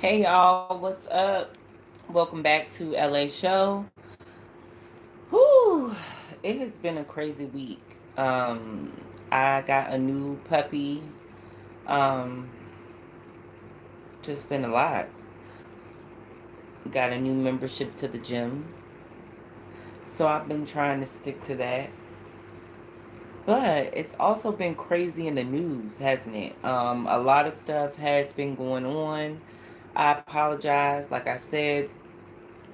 Hey y'all, what's up? Welcome back to LA Show. Whew, it has been a crazy week. I got a new puppy. Um, just been a lot. Got a new membership to the gym. So I've been trying to stick to that. But it's also been crazy in the news, hasn't it? A lot of stuff has been going on. I apologize. Like I said,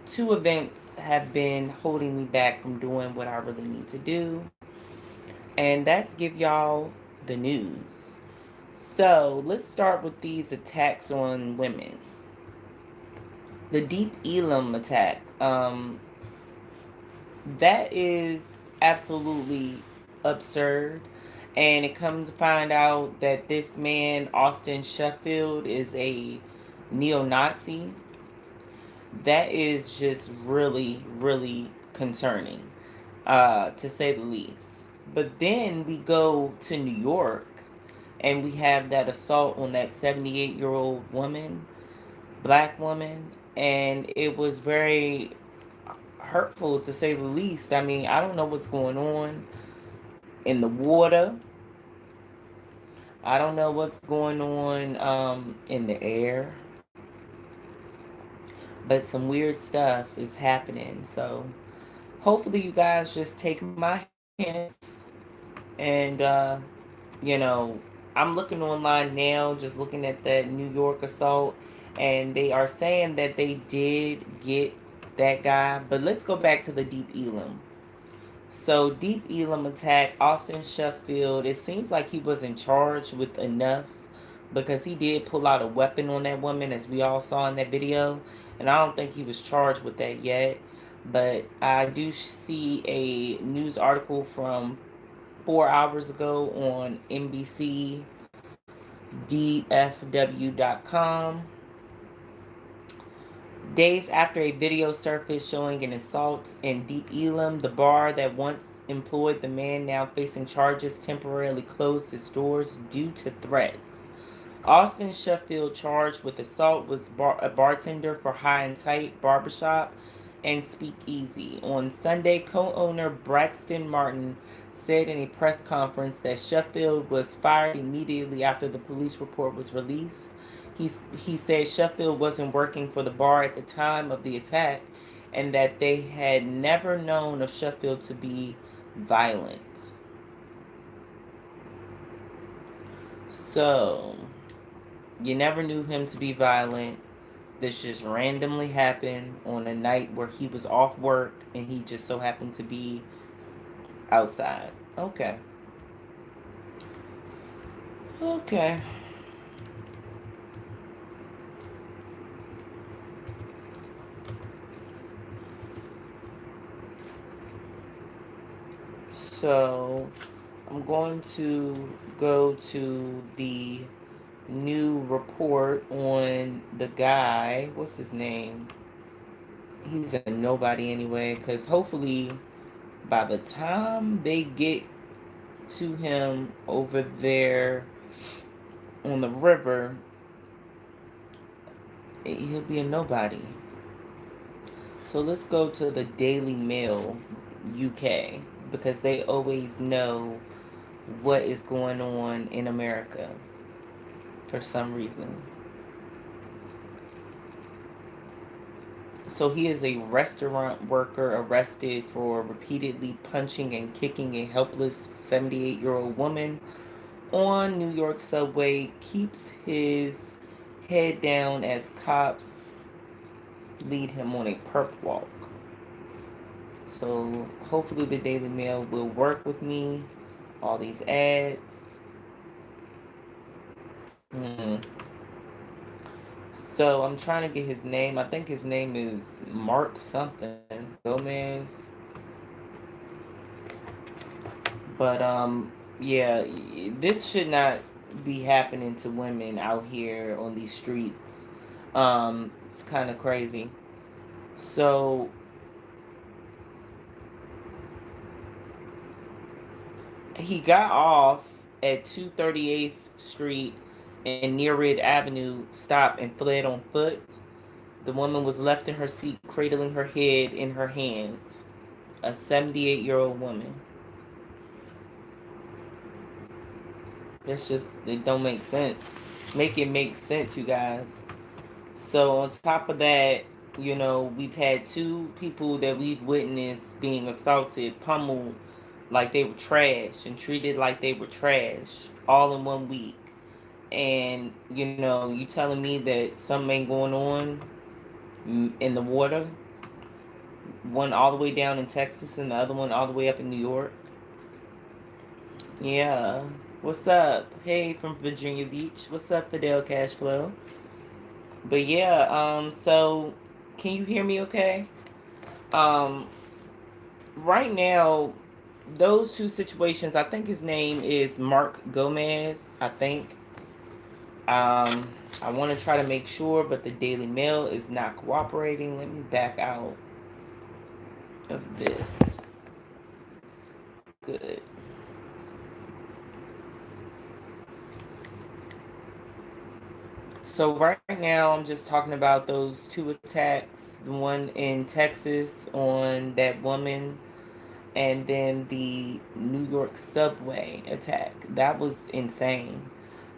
two events have been holding me back from doing what I really need to do, and that's give y'all the news. So let's start with these attacks on women. The Deep Ellum Attack. That is absolutely absurd. And it comes to find out that this man, Austin Sheffield, is a neo Nazi. That is just really, really concerning, to say the least. But then we go to New York and we have that assault on that 78-year-old woman, black woman, and it was very hurtful to say the least. I mean, I don't know what's going on in the water. I don't know what's going on in the air, but some weird stuff is happening. So hopefully you guys just take my hints and I'm looking online now, just looking at that New York assault, and they are saying that they did get that guy. But let's go back to the Deep Elam. So Deep Elam Attack, Austin Sheffield, it seems like he wasn't charged with enough because he did pull out a weapon on that woman, as we all saw in that video, and I don't think he was charged with that yet. But I do see a news article from 4 hours ago on NBC DFW.com. Days after a video surfaced showing an assault in Deep Ellum, the bar that once employed the man now facing charges temporarily closed its doors due to threats. Austin Sheffield, charged with assault, was a bartender for High and Tight Barbershop and Speakeasy. On Sunday, co-owner Braxton Martin said in a press conference that Sheffield was fired immediately after the police report was released. He said Sheffield wasn't working for the bar at the time of the attack and that they had never known of Sheffield to be violent. So, you never knew him to be violent. This just randomly happened on a night where he was off work and he just so happened to be outside. Okay. Okay. So I'm going to go to the new report on the guy. What's his name? He's a nobody anyway, because hopefully by the time they get to him over there on the river, he'll be a nobody. So let's go to the Daily Mail UK because they always know what is going on in America for some reason. So he is a restaurant worker arrested for repeatedly punching and kicking a helpless 78-year-old woman on New York subway, keeps his head down as cops lead him on a perp walk. So hopefully the Daily Mail will work with me. All these ads. Hmm. So I'm trying to get his name. I think his name is Mark something Gomez. But yeah, this should not be happening to women out here on these streets. It's kind of crazy. So he got off at 238th Street and Nearrid Avenue stopped and fled on foot. The woman was left in her seat, cradling her head in her hands. A 78-year-old woman. That's just, it don't make sense. Make it make sense, you guys. So on top of that, we've had two people that we've witnessed being assaulted, pummeled like they were trash and treated like they were trash all in 1 week. And, you telling me that something ain't going on in the water? One all the way down in Texas and the other one all the way up in New York. Yeah. What's up? Hey, from Virginia Beach. What's up, Fidel Cashflow? But yeah, so can you hear me okay? Um, right now, those two situations, I think his name is Mark Gomez, I think. I want to try to make sure, but the Daily Mail is not cooperating. Let me back out of this. Good. So right now, I'm just talking about those two attacks. The one in Texas on that woman, and then the New York subway attack. That was insane.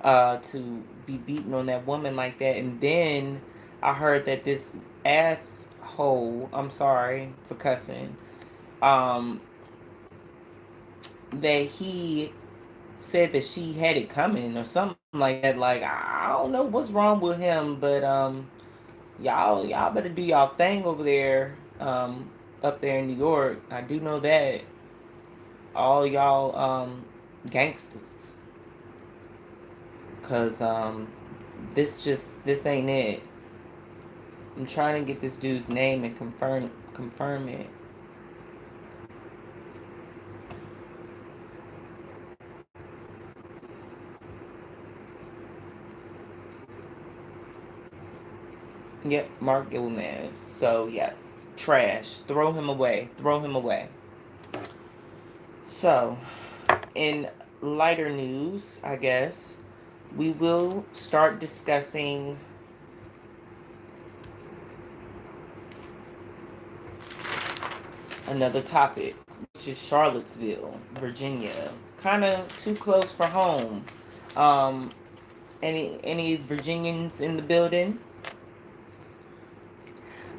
To be beaten on that woman like that. And then I heard that this asshole, I'm sorry for cussing, um, that he said that she had it coming or something like that. Like, I don't know what's wrong with him, but y'all better do y'all thing over there, up there in New York. I do know that all y'all gangsters, cause this ain't it. I'm trying to get this dude's name and confirm it. Yep, Mark Gomez. So yes, trash. Throw him away. Throw him away. So, in lighter news, I guess, we will start discussing another topic, which is Charlottesville, Virginia. Kind of too close for home. Um, any Virginians in the building?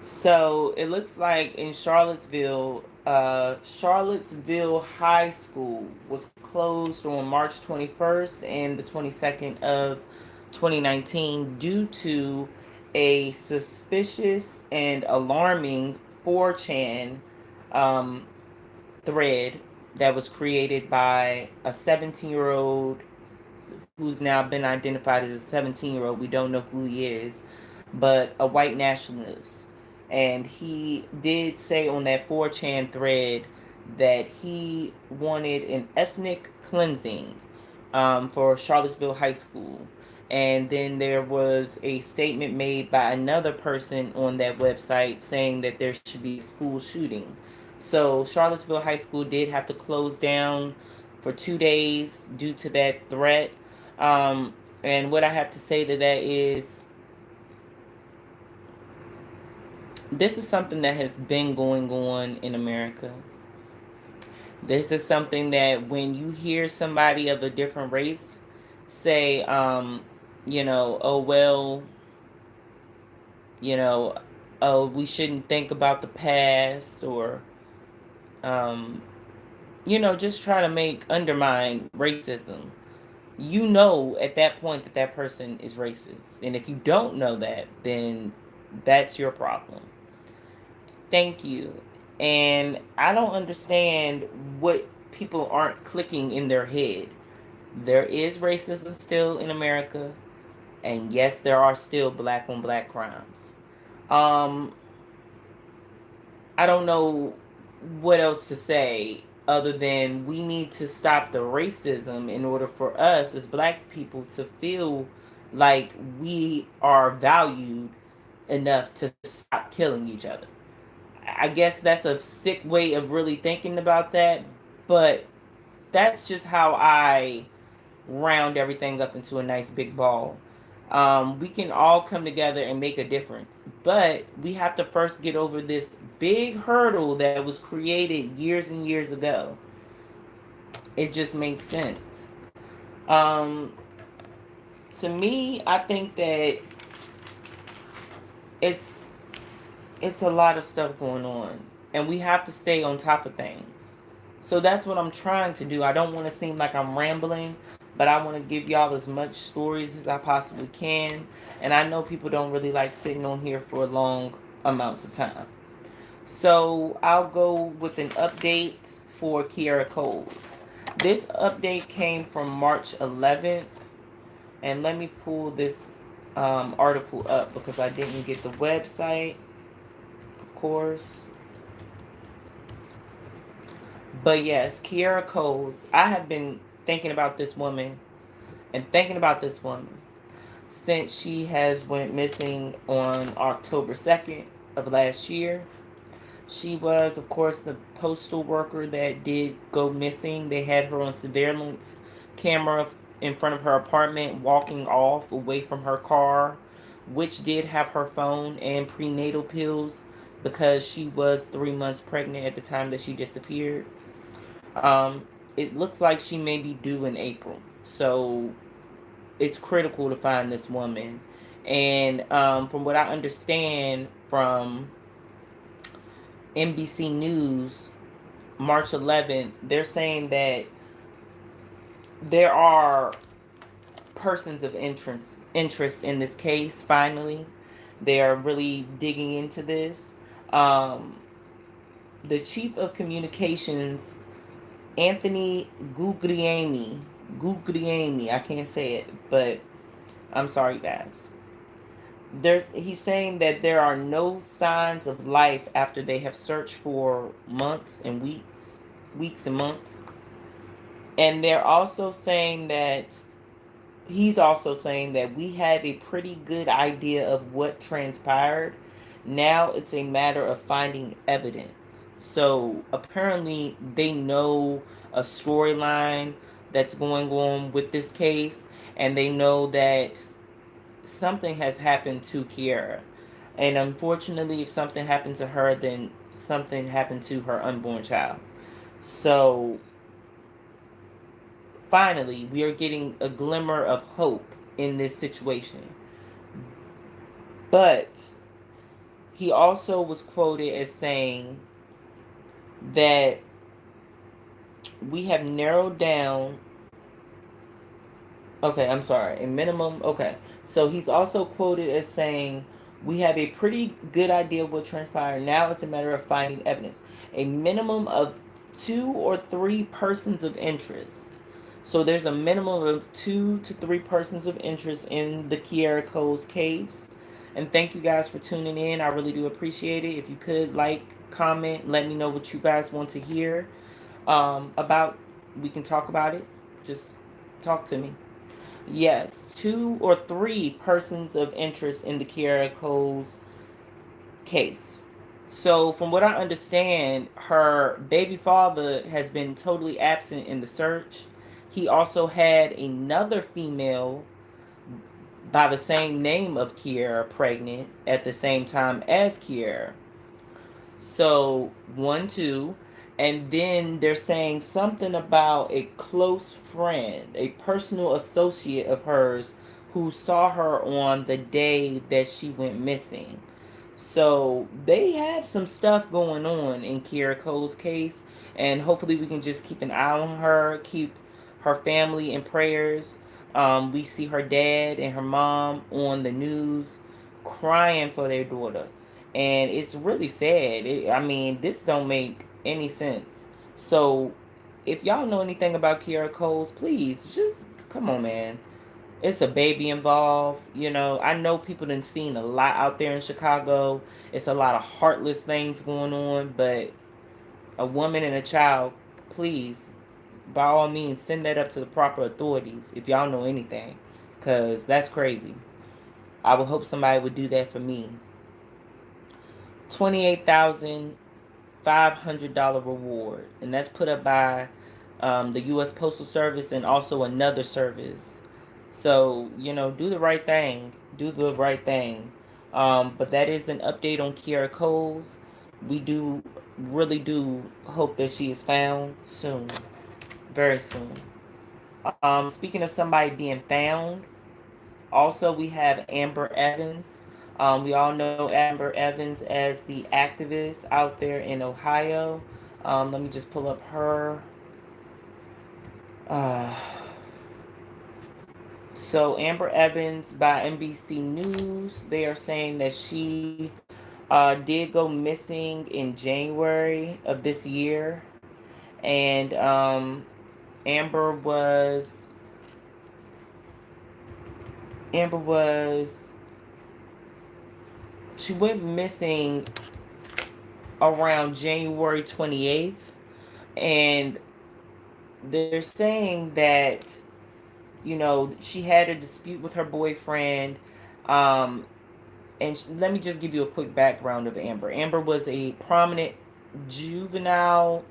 So it looks like in Charlottesville, Charlottesville High School was closed on March 21st and the 22nd of 2019 due to a suspicious and alarming 4chan um, thread that was created by a 17-year-old who's now been identified as a 17-year-old. We don't know who he is, but a white nationalist. And he did say on that 4chan thread that he wanted an ethnic cleansing for Charlottesville High School. And then there was a statement made by another person on that website saying that there should be a school shooting. So Charlottesville High School did have to close down for 2 days due to that threat. Um, and what I have to say to that is this is something that has been going on in America. This is something that when you hear somebody of a different race say, oh, well, you know, oh, we shouldn't think about the past, or, um, just try to undermine racism. You know at that point that that person is racist. And if you don't know that, then that's your problem. Thank you. And I don't understand what people aren't clicking in their head. There is racism still in America, and yes, there are still black on black crimes. Um, I don't know what else to say other than we need to stop the racism in order for us as black people to feel like we are valued enough to stop killing each other. I guess that's a sick way of really thinking about that, but that's just how I round everything up into a nice big ball. We can all come together and make a difference. But we have to first get over this big hurdle that was created years and years ago. It just makes sense. Um, to me, I think that it's it's a lot of stuff going on, and we have to stay on top of things. So that's what I'm trying to do. I don't want to seem like I'm rambling, but I want to give y'all as much stories as I possibly can. And I know people don't really like sitting on here for long amounts of time. So I'll go with an update for Kierra Coles. This update came from March 11th. And let me pull this article up because I didn't get the website, of course. But yes, Kierra Coles. I have been thinking about this woman since she has went missing on October 2nd of last year. She was, of course, the postal worker that did go missing. They had her on surveillance camera in front of her apartment, walking off away from her car, which did have her phone and prenatal pills because she was 3 months pregnant at the time that she disappeared. It looks like she may be due in April. So it's critical to find this woman. And from what I understand from NBC News, March 11th, they're saying that there are persons of interest in this case. Finally, they are really digging into this. The chief of communications, Anthony Guglielmi, I can't say it, but I'm sorry, guys. He's saying that there are no signs of life after they have searched for months and weeks and months. And they're also saying that he's also saying that we have a pretty good idea of what transpired. Now it's a matter of finding evidence. So apparently they know a storyline that's going on with this case, and they know that something has happened to Kierra. And unfortunately, if something happened to her, then something happened to her unborn child. So finally, we are getting a glimmer of hope in this situation. But he also was quoted as saying that we have narrowed down. Okay, I'm sorry. A minimum. Okay. So he's also quoted as saying, we have a pretty good idea of what transpired. Now it's a matter of finding evidence. A minimum of 2 or 3 persons of interest. So there's a minimum of 2 to 3 persons of interest in the Kierra Coles case. And thank you guys for tuning in. I really do appreciate it. If you could like, comment, let me know what you guys want to hear about. We can talk about it. Just talk to me. Yes, 2 or 3 persons of interest in the Kierra Coles case. So, from what I understand, her baby father has been totally absent in the search. He also had another female by the same name of Kierra pregnant at the same time as Kierra. So, 1, 2. And then they're saying something about a close friend, a personal associate of hers who saw her on the day that she went missing. So they have some stuff going on in Kierra Coles' case. And hopefully we can just keep an eye on her, keep her family in prayers. We see her dad and her mom on the news crying for their daughter. And it's really sad. I mean, this don't make any sense. So if y'all know anything about Kierra Coles, please just come on, man. It's a baby involved. I know people done seen a lot out there in Chicago. It's a lot of heartless things going on, but a woman and a child, please, by all means, send that up to the proper authorities if y'all know anything, because that's crazy. I would hope somebody would do that for me. $28,500 reward, and that's put up by the U.S. Postal Service, and also another service. So, do the right thing. Do the right thing. But that is an update on Kierra Coles. We do really do hope that she is found soon. Very soon. Speaking of somebody being found, also we have Amber Evans. We all know Amber Evans as the activist out there in Ohio. Let me just pull up her. Uh, so Amber Evans by NBC News, they are saying that she did go missing in January of this year, and Amber was Amber was she went missing around January 28th, and they're saying that she had a dispute with her boyfriend. And let me just give you a quick background of Amber. Amber was a prominent juvenile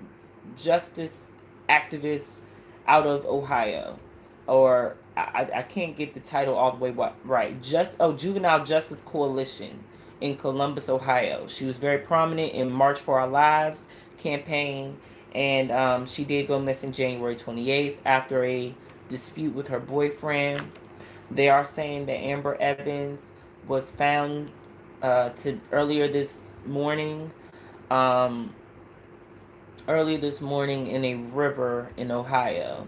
justice activist out of Ohio, or I can't get the title all the way right. Juvenile Justice Coalition in Columbus, Ohio. She was very prominent in March for Our Lives campaign, and she did go missing January 28th after a dispute with her boyfriend. They are saying that Amber Evans was found earlier this morning. Early this morning in a river in Ohio.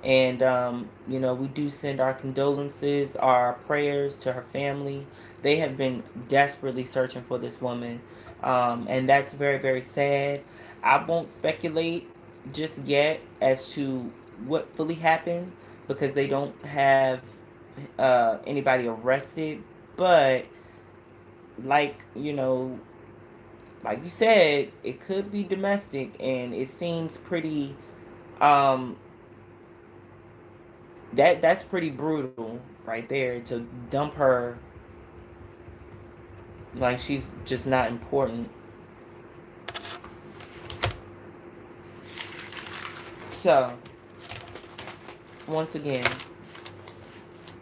And, we do send our condolences, our prayers to her family. They have been desperately searching for this woman. And that's very, very sad. I won't speculate just yet as to what fully happened because they don't have anybody arrested. But, like, like you said, it could be domestic, and it seems pretty that's pretty brutal right there, to dump her like she's just not important. So, once again,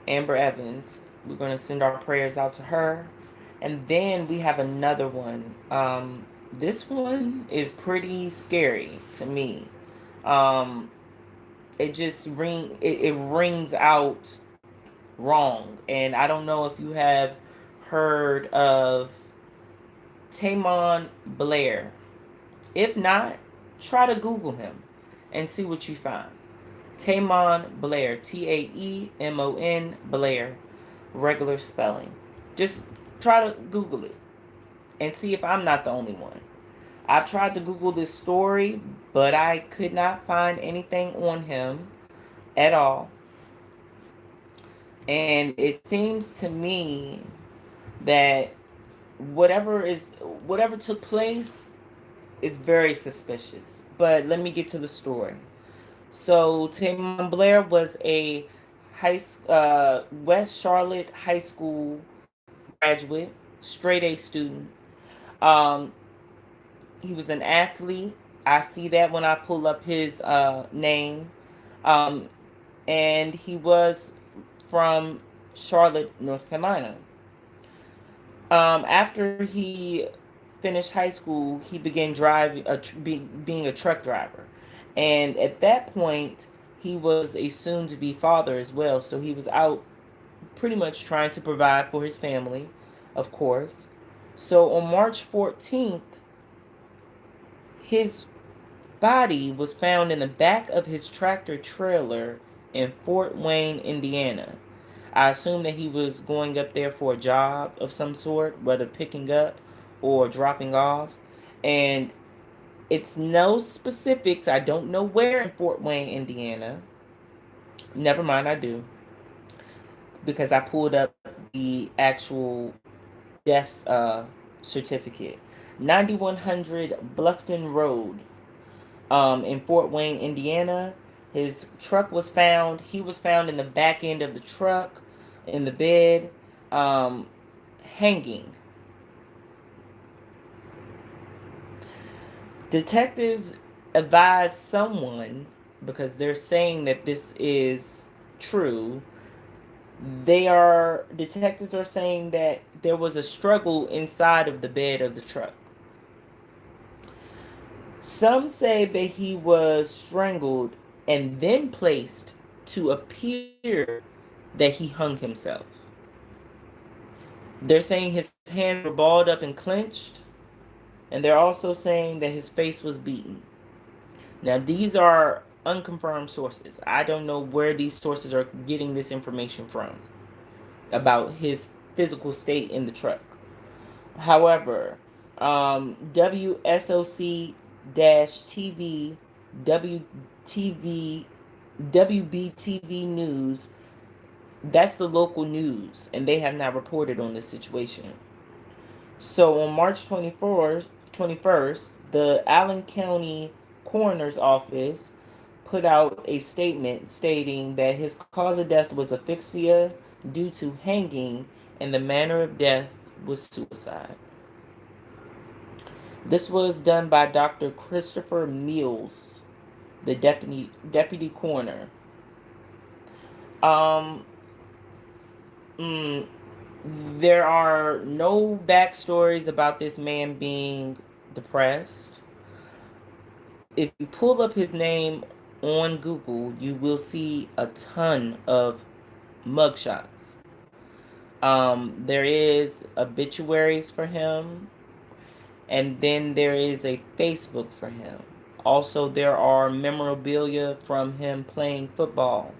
Amber Evans, we're going to send our prayers out to her. And then we have another one. This one is pretty scary to me. It just rings out wrong. And I don't know if you have heard of Taemon Blair. If not, try to Google him and see what you find. Taemon Blair, Taemon Blair, regular spelling. Just try to Google it and see if I'm not the only one. I've tried to Google this story, but I could not find anything on him at all. And it seems to me that whatever took place is very suspicious. But let me get to the story. So Taemon Blair was a West Charlotte High School graduate, straight A student. Um, he was an athlete. I see that when I pull up his name. Um, and he was from Charlotte, North Carolina. After he finished high school, he began being a truck driver. And at that point, he was a soon-to-be father as well. So he was out pretty much trying to provide for his family, of course. So on March 14th, his body was found in the back of his tractor trailer in Fort Wayne, Indiana. I assume that he was going up there for a job of some sort, whether picking up or dropping off. And it's no specifics. I don't know where in Fort Wayne, Indiana. Never mind, I do. Because I pulled up the actual death certificate. 9100 Bluffton Road in Fort Wayne, Indiana. His truck was found. He was found in the back end of the truck, in the bed, hanging. Detectives advise someone, because they're saying that this is true. Detectives are saying that there was a struggle inside of the bed of the truck. Some say that he was strangled and then placed to appear that he hung himself. They're saying his hands were balled up and clenched, and they're also saying that his face was beaten. Now, these are unconfirmed sources. I don't know where these sources are getting this information from about his physical state in the truck. However, WSOC-TV, WTV, WBTV News, that's the local news, and they have not reported on this situation. So on March 21st, the Allen County Coroner's Office put out a statement stating that his cause of death was asphyxia due to hanging and the manner of death was suicide. This was done by Dr. Christopher Mills, the deputy coroner. There are no backstories about this man being depressed. If you pull up his name on Google, you will see a ton of mugshots. There is obituaries for him, and then there is a Facebook for him. Also, there are memorabilia from him playing football.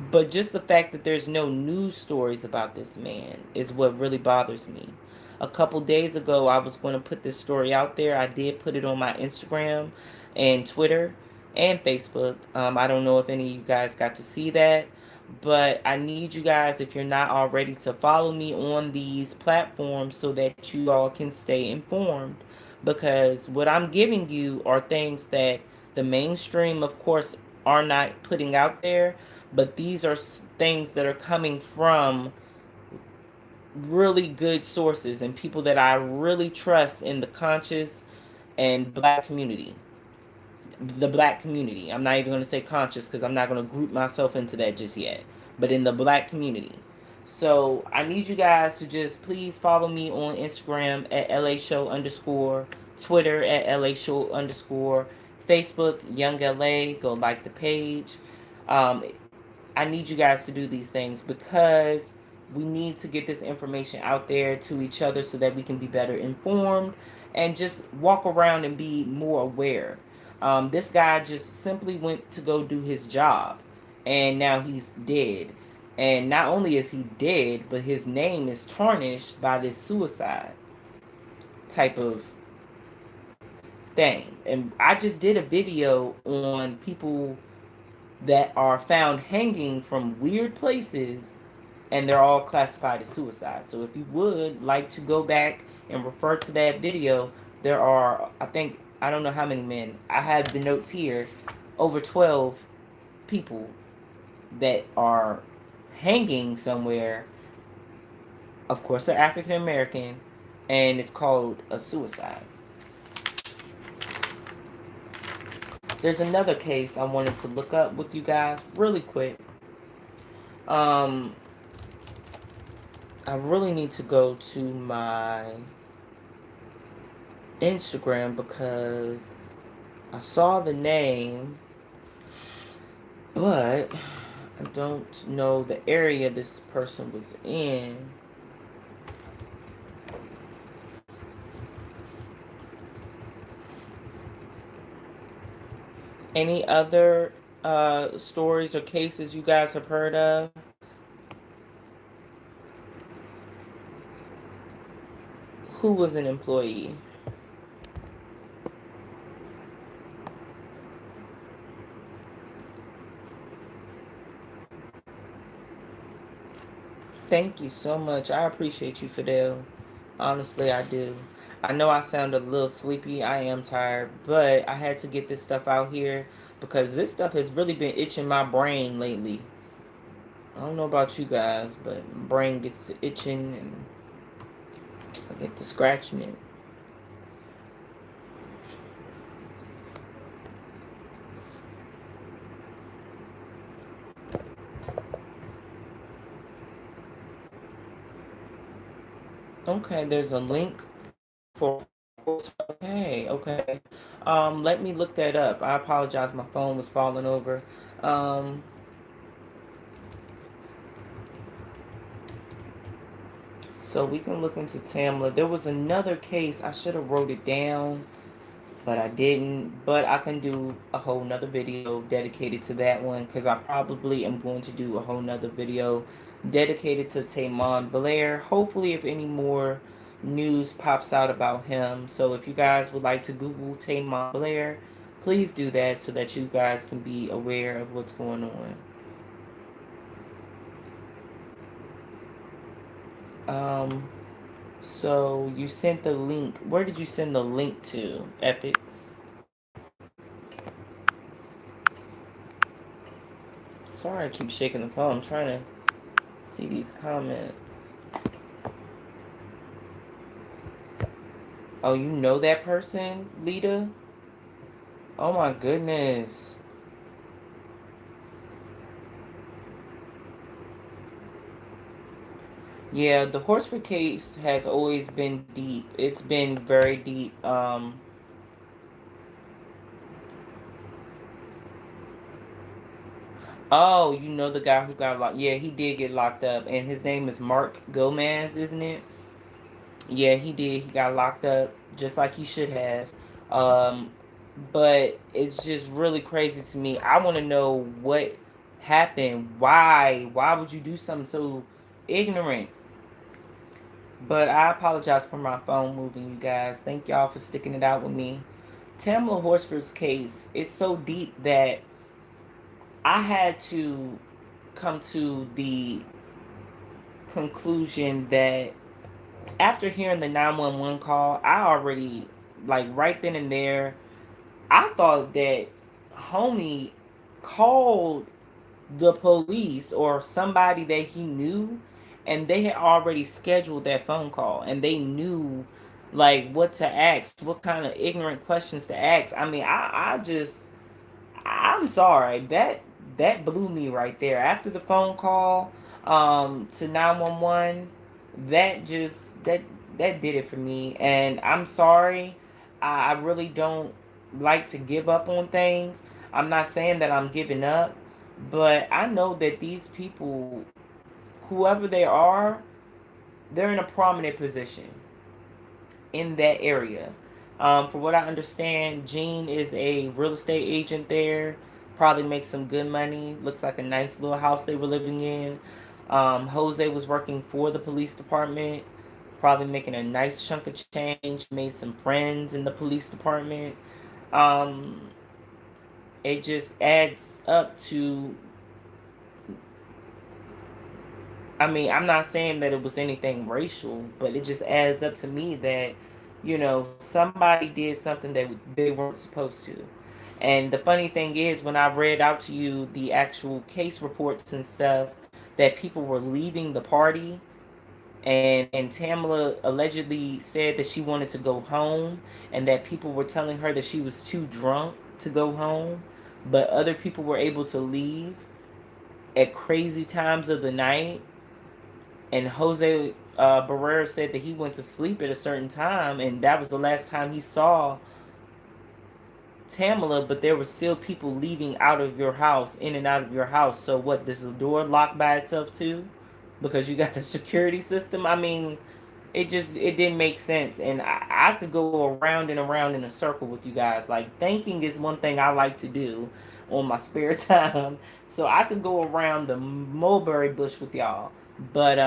But just the fact that there's no news stories about this man is what really bothers me. A couple days ago, I was going to put this story out there. I did put it on my Instagram and Twitter and Facebook. I don't know if any of you guys got to see that, but I need you guys, if you're not already, to follow me on these platforms so that you all can stay informed. Because what I'm giving you are things that the mainstream, of course, are not putting out there, but these are things that are coming from really good sources and people that I really trust in the conscious and black community. The black community. I'm not even going to say conscious because I'm not going to group myself into that just yet. But in the black community. So I need you guys to just please follow me on Instagram at LA Show_, Twitter at LA Show_, Facebook, Young LA. Go like the page. I need you guys to do these things because we need to get this information out there to each other so that we can be better informed and just walk around and be more aware. This guy just simply went to go do his job, and now he's dead. And not only is he dead, but his name is tarnished by this suicide type of thing. And I just did a video on people that are found hanging from weird places, and they're all classified as suicide. So if you would like to go back and refer to that video, there are, I don't know how many men, I have the notes here, over 12 people that are hanging somewhere. Of course, they're African American, and it's called a suicide. There's another case I wanted to look up with you guys really quick. I really need to go to my Instagram because I saw the name, but I don't know the area this person was in. Any other stories or cases you guys have heard of? Who was an employee? Thank you so much. I appreciate you, Fidel. Honestly, I do. I know I sound a little sleepy. I am tired, but I had to get this stuff out here because this stuff has really been itching my brain lately. I don't know about you guys, but my brain gets to itching and I get to scratching it. Okay, there's a link for. Okay, okay. Let me look that up. I apologize. My phone was falling over. Um, so we can look into Tamla. There was another case. I should have wrote it down, but I didn't. But I can do a whole nother video dedicated to that one because I probably am going to do a whole nother video dedicated to Taemon Blair. Hopefully, if any more news pops out about him. So if you guys would like to Google Taemon Blair, please do that so that you guys can be aware of what's going on. So you sent the link. Where did you send the link to, Epics? Sorry, I keep shaking the phone. I'm trying to see these comments. Oh, you know that person, Lita? Oh my goodness. Yeah, the Horsford case has always been deep. It's been very deep. Oh, you know the guy who got locked. Yeah, he did get locked up, and his name is Mark Gomez, isn't it? Yeah, he did. He got locked up just like he should have. Um, but it's just really crazy to me. I want to know what happened. Why? Why would you do something so ignorant? But I apologize for my phone moving, you guys. Thank y'all for sticking it out with me. Tamla Horsford's case is so deep that I had to come to the conclusion that after hearing the 911 call, I already, like, right then and there, I thought that homie called the police or somebody that he knew, and they had already scheduled that phone call, and they knew, like, what to ask, what kind of ignorant questions to ask. I mean, I just, I'm sorry. That blew me right there. After the phone call to 911, that just that did it for me. And I'm sorry. I really don't like to give up on things. I'm not saying that I'm giving up, but I know that these people, whoever they are, they're in a prominent position in that area. From what I understand, Gene is a real estate agent there. Probably makes some good money. Looks like a nice little house they were living in. Jose was working for the police department, probably making a nice chunk of change. Made some friends in the police department. Um, it just adds up to, I mean, I'm not saying that it was anything racial, but it just adds up to me that, somebody did something that they weren't supposed to. And the funny thing is, when I read out to you the actual case reports and stuff, that people were leaving the party, and Tamla allegedly said that she wanted to go home, and that people were telling her that she was too drunk to go home, but other people were able to leave at crazy times of the night. And Jose Barrera said that he went to sleep at a certain time, and that was the last time he saw Tamla. But there were still people leaving out of your house, in and out of your house. So what? Does the door lock by itself too? Because you got a security system. I mean, it didn't make sense, and I could go around and around in a circle with you guys. Like, thinking is one thing I like to do on my spare time, so I could go around the mulberry bush with y'all. But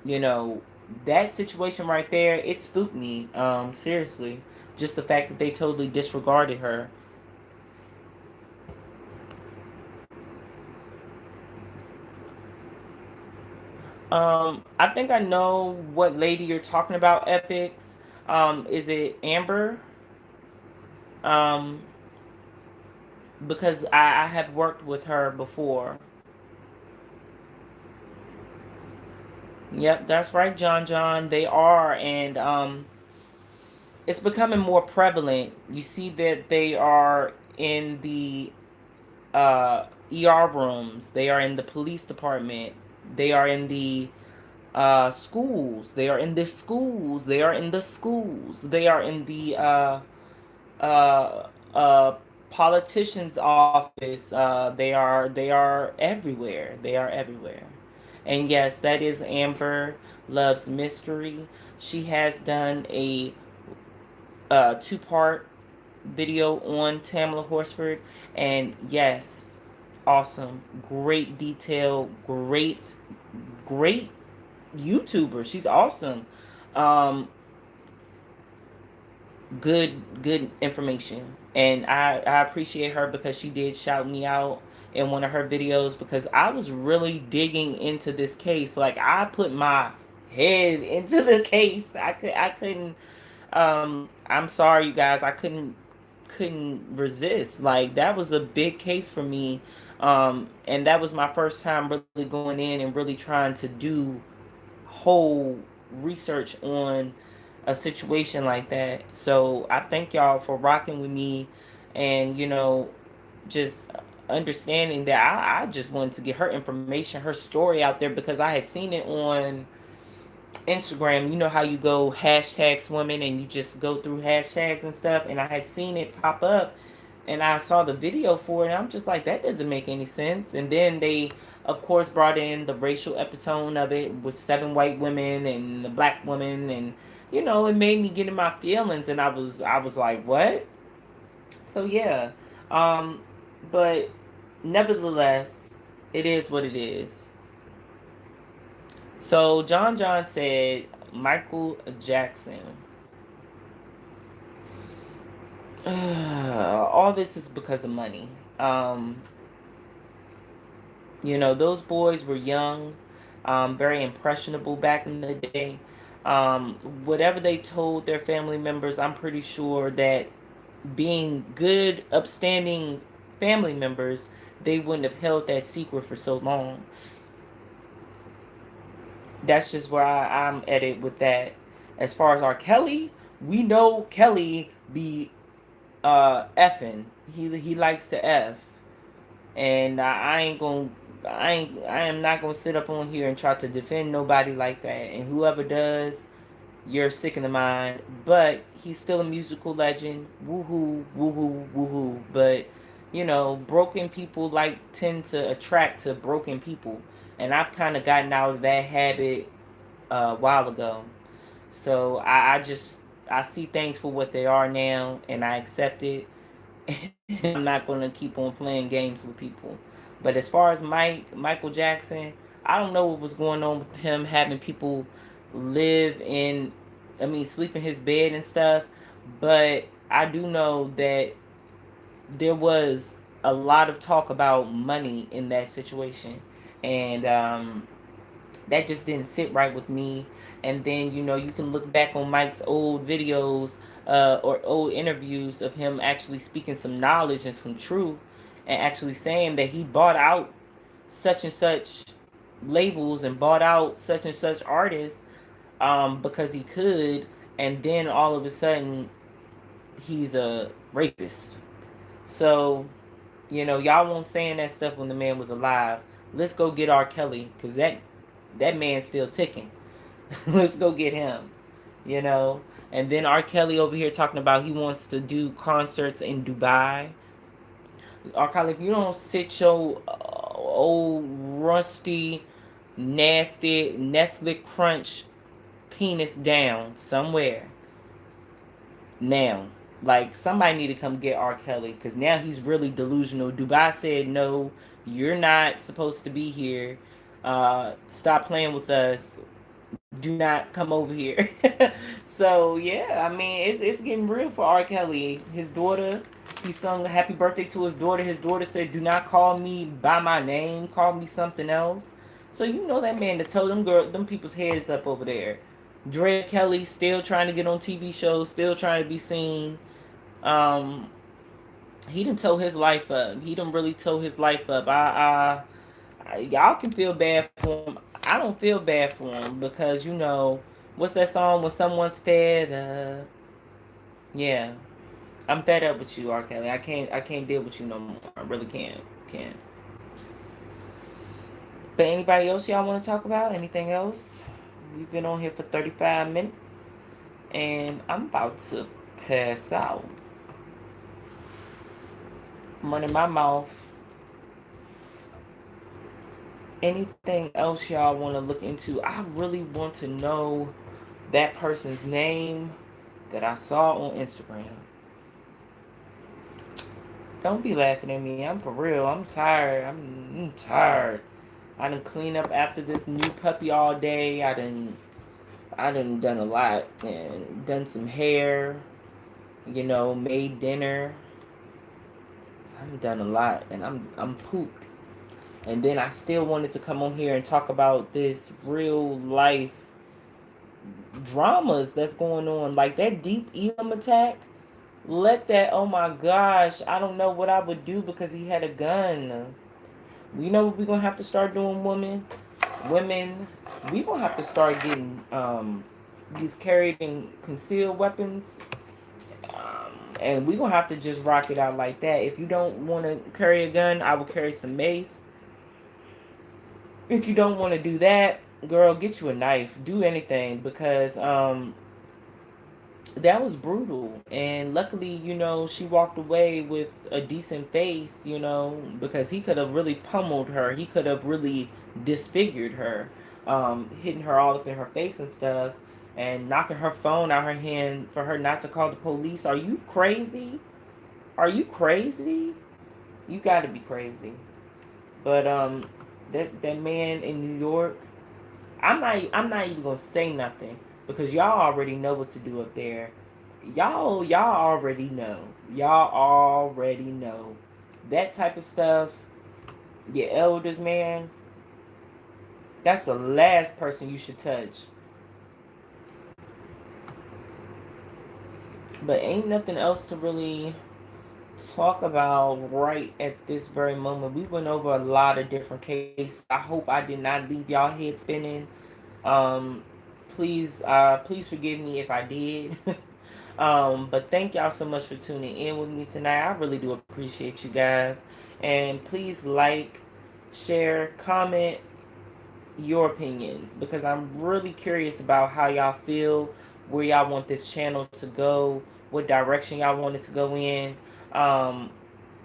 you know, that situation right there, it spooked me. Seriously, just the fact that they totally disregarded her. I think I know what lady you're talking about, Epics. Is it Amber? Um, because I have worked with her before. Yep, that's right, John John. They are, and it's becoming more prevalent. You see that they are in the ER rooms. They are in the police department. They are in the schools. They are in the schools. They are in the schools. They are in the uh, uh, politician's office. They are everywhere. They are everywhere. And yes, that is Amber Loves Mystery. She has done a two-part video on Tamla Horsford, and yes, awesome, great detail, great YouTuber. She's awesome. Um, good information, and I appreciate her because she did shout me out in one of her videos because I was really digging into this case. Like, I put my head into the case. I couldn't. I'm sorry, you guys. I couldn't resist. Like, that was a big case for me. And that was my first time really going in and really trying to do whole research on a situation like that. So I thank y'all for rocking with me, and just understanding that I just wanted to get her information, her story out there, because I had seen it on Instagram. You know how you go hashtags women and you just go through hashtags and stuff, and I had seen it pop up, and I saw the video for it, and I'm just like, that doesn't make any sense. And then they, of course, brought in the racial epitome of it with 7 white women and the black woman, and it made me get in my feelings, and I was like, what? So yeah, um, but nevertheless, it is what it is. So John said Michael Jackson. All this is because of money. Those boys were young, very impressionable back in the day. Whatever they told their family members, I'm pretty sure that, being good, upstanding family members, they wouldn't have held that secret for so long. That's just where I'm at it with that. As far as R. Kelly, we know Kelly be effing. He likes to F. And I am not gonna sit up on here and try to defend nobody like that. And whoever does, you're sick in the mind. But he's still a musical legend. Woohoo, woohoo, woohoo. But broken people tend to attract to broken people, and I've kind of gotten out of that habit a while ago. So I see things for what they are now, and I accept it. I'm not going to keep on playing games with people. But as far as Michael Jackson, I don't know what was going on with him having people sleep in his bed and stuff. But I do know that there was a lot of talk about money in that situation. And that just didn't sit right with me. And then you can look back on Mike's old videos, or old interviews of him actually speaking some knowledge and some truth, and actually saying that he bought out such and such labels and bought out such and such artists, because he could. And then all of a sudden he's a rapist. So y'all won't saying that stuff when the man was alive. Let's go get R. Kelly, because that man's still ticking. Let's go get him. you know. And then R. Kelly over here talking about he wants to do concerts in Dubai. R. Kelly, if you don't sit your old rusty, nasty Nestle Crunch penis down somewhere now. Like, somebody need to come get R. Kelly, because now he's really delusional. Dubai said, no, you're not supposed to be here. Stop playing with us. Do not come over here. So, yeah, I mean, it's getting real for R. Kelly. His daughter, he sung a happy birthday to his daughter. His daughter said, do not call me by my name. Call me something else. So, you know that man that told them people's heads up over there. Dre Kelly still trying to get on TV shows, still trying to be seen. He done tore his life up. He done really tore his life up. Y'all can feel bad for him. I don't feel bad for him, because what's that song, when someone's fed up? Yeah, I'm fed up with you, R. Kelly. I can't deal with you no more. I really can't. But anybody else y'all want to talk about? Anything else? We've been on here for 35 minutes. And I'm about to pass out. I'm running my mouth. Anything else y'all want to look into? I really want to know that person's name that I saw on Instagram. Don't be laughing at me. I'm for real. I'm tired. I'm tired. I done clean up after this new puppy all day. I done done a lot and done some hair. You know, made dinner. I've done a lot, and I'm pooped. And then I still wanted to come on here and talk about this real life dramas that's going on, like that Deep Ellum Attack. Let that, oh my gosh, I don't know what I would do because he had a gun. You know what we're gonna have to start doing, women? We gonna have to start getting these carried and concealed weapons. And we gonna have to just rock it out like that. If you don't want to carry a gun, I will carry some mace. If you don't want to do that, girl, get you a knife. Do anything, because that was brutal. And luckily, you know, she walked away with a decent face, you know, because he could have really pummeled her. He could have really disfigured her, hitting her all up in her face and stuff, and knocking her phone out her hand for her not to call the police. Are you crazy? Are you crazy? You got to be crazy. But that man in New York, I'm not even gonna say nothing, because y'all already know what to do up there. Y'all already know. Y'all already know. That type of stuff, your elders, man, that's the last person you should touch. But ain't nothing else to really talk about right at this very moment. We went over a lot of different cases. I hope I did not leave y'all head spinning. Um, please forgive me if I did. But thank y'all so much for tuning in with me tonight. I really do appreciate you guys. And please like, share, comment your opinions, because I'm really curious about how y'all feel, where y'all want this channel to go, what direction y'all want it to go in. Um,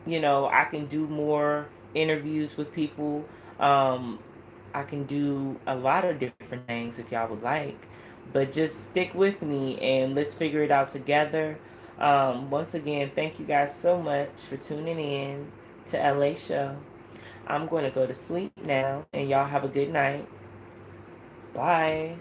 you know, I can do more interviews with people. I can do a lot of different things if y'all would like. But just stick with me and let's figure it out together. Once again, thank you guys so much for tuning in to LA Show. I'm going to go to sleep now, and y'all have a good night. Bye.